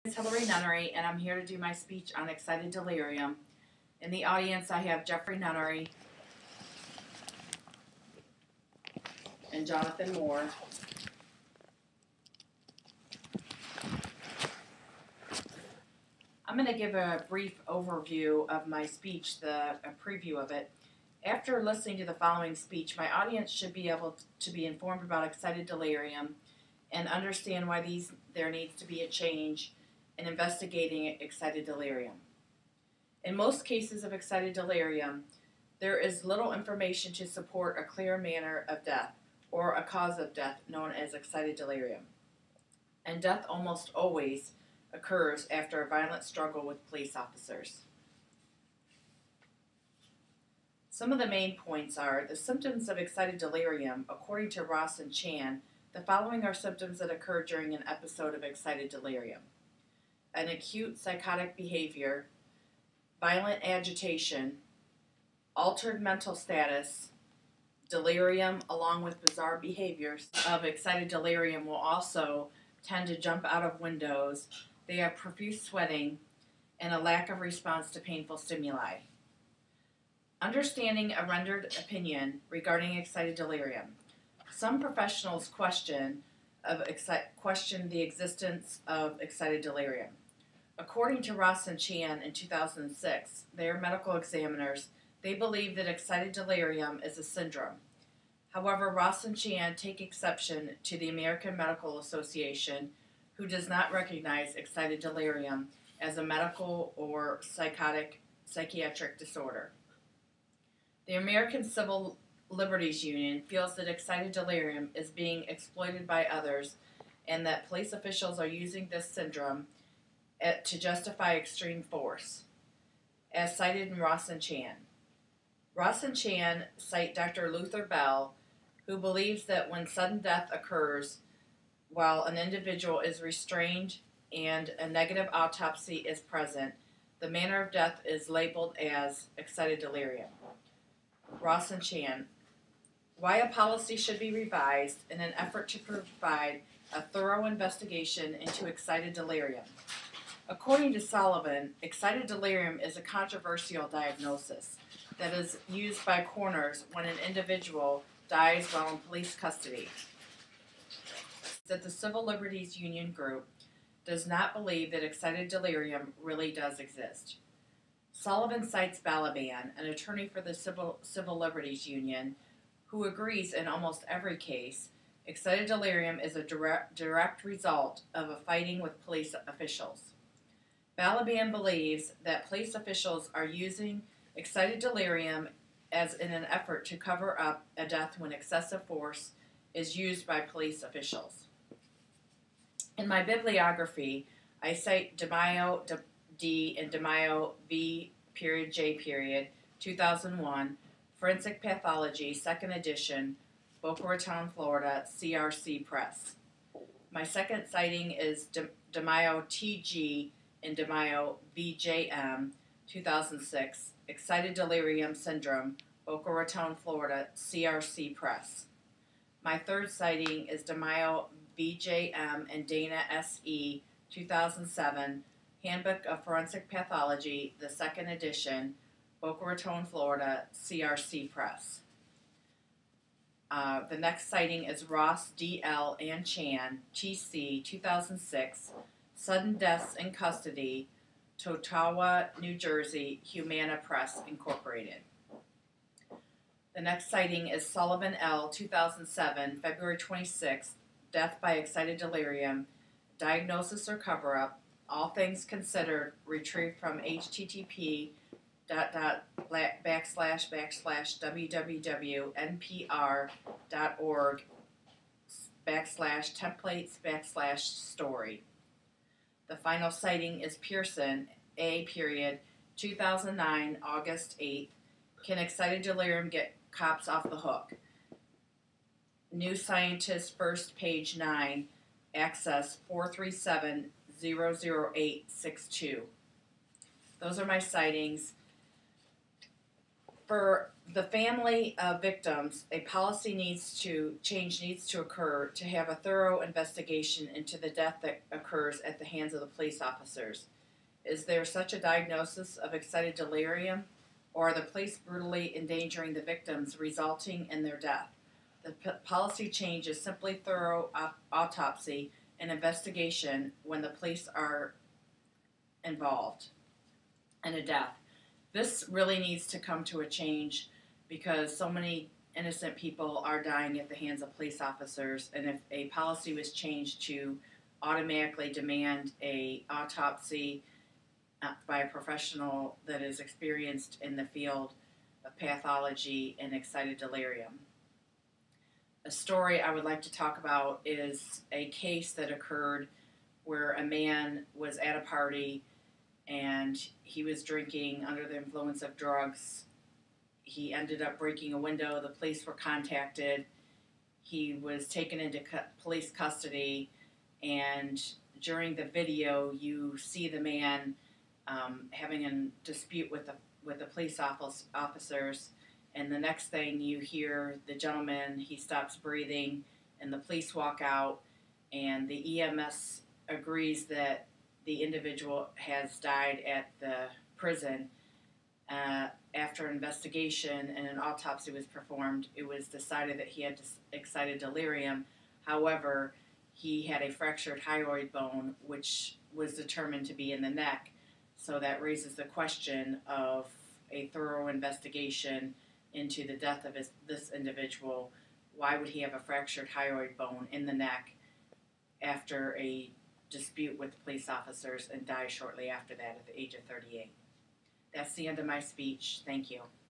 It's Hilary Nunnari, and I'm here to do my speech on excited delirium. In the audience, I have Hilary Nunnari and Jonathan Moore. I'm going to give a brief overview of my speech, a preview of it. After listening to the following speech, my audience should be able to be informed about excited delirium and understand why there needs to be a change in investigating excited delirium. In most cases of excited delirium, there is little information to support a clear manner of death or a cause of death known as excited delirium. And death almost always occurs after a violent struggle with police officers. Some of the main points are the symptoms of excited delirium. According to Ross and Chan, the following are symptoms that occur during an episode of excited delirium: an acute psychotic behavior, violent agitation, altered mental status. Delirium, along with bizarre behaviors of excited delirium, will also tend to jump out of windows. They have profuse sweating and a lack of response to painful stimuli. Understanding a rendered opinion regarding excited delirium. Some professionals question the existence of excited delirium. According to Ross and Chan in 2006, they are medical examiners. They believe that excited delirium is a syndrome. However, Ross and Chan take exception to the American Medical Association, who does not recognize excited delirium as a medical or psychiatric disorder. The American Civil Liberties Union feels that excited delirium is being exploited by others and that police officials are using this syndrome to justify extreme force, as cited in Ross and Chan. Ross and Chan cite Dr. Luther Bell, who believes that when sudden death occurs while an individual is restrained and a negative autopsy is present, the manner of death is labeled as excited delirium. Ross and Chan, why a policy should be revised in an effort to provide a thorough investigation into excited delirium. According to Sullivan, excited delirium is a controversial diagnosis that is used by coroners when an individual dies while in police custody. That the Civil Liberties Union group does not believe that excited delirium really does exist. Sullivan cites Balaban, an attorney for the Civil Liberties Union, who agrees in almost every case excited delirium is a direct result of a fighting with police officials. Balaban believes that police officials are using excited delirium as in an effort to cover up a death when excessive force is used by police officials. In my bibliography, I cite DeMaio D and DeMaio V. J. 2001, Forensic Pathology, 2nd edition, Boca Raton, Florida, CRC Press. My second citing is DeMaio T.G. and DeMaio V.J.M., 2006, Excited Delirium Syndrome, Boca Raton, Florida, CRC Press. My third citing is DeMaio V.J.M. and Dana S.E., 2007, Handbook of Forensic Pathology, the 2nd edition, Boca Raton, Florida, CRC Press. The next citing is Ross, D.L. and Chan, T.C., 2006, Sudden Deaths in Custody, Totowa, New Jersey, Humana Press, Incorporated. The next citing is Sullivan L., 2007, February 26th, Death by Excited Delirium, Diagnosis or Cover-Up, All Things Considered, retrieved from http://www.npr.org/templates/story. The final citing is Pearson, A. 2009, August 8th. Can excited delirium get cops off the hook? New Scientist, first page 9, access 437-00862. Those are my citings. For the family of victims, a policy needs to occur to have a thorough investigation into the death that occurs at the hands of the police officers. Is there such a diagnosis of excited delirium, or are the police brutally endangering the victims, resulting in their death? The policy change is simply thorough autopsy and investigation when the police are involved in a death. This really needs to come to a change because so many innocent people are dying at the hands of police officers, and if a policy was changed to automatically demand a autopsy by a professional that is experienced in the field of pathology and excited delirium. A story I would like to talk about is a case that occurred where a man was at a party and he was drinking under the influence of drugs. He ended up breaking a window. The police were contacted. He was taken into police custody, and during the video, you see the man having a dispute with the police officers, and the next thing you hear, the gentleman, he stops breathing, and the police walk out, and the EMS agrees that the individual has died at the prison. After investigation and an autopsy was performed, it was decided that he had excited delirium. However, he had a fractured hyoid bone, which was determined to be in the neck. So that raises the question of a thorough investigation into the death of this individual. Why would he have a fractured hyoid bone in the neck after a dispute with police officers and die shortly after that at the age of 38? That's the end of my speech. Thank you.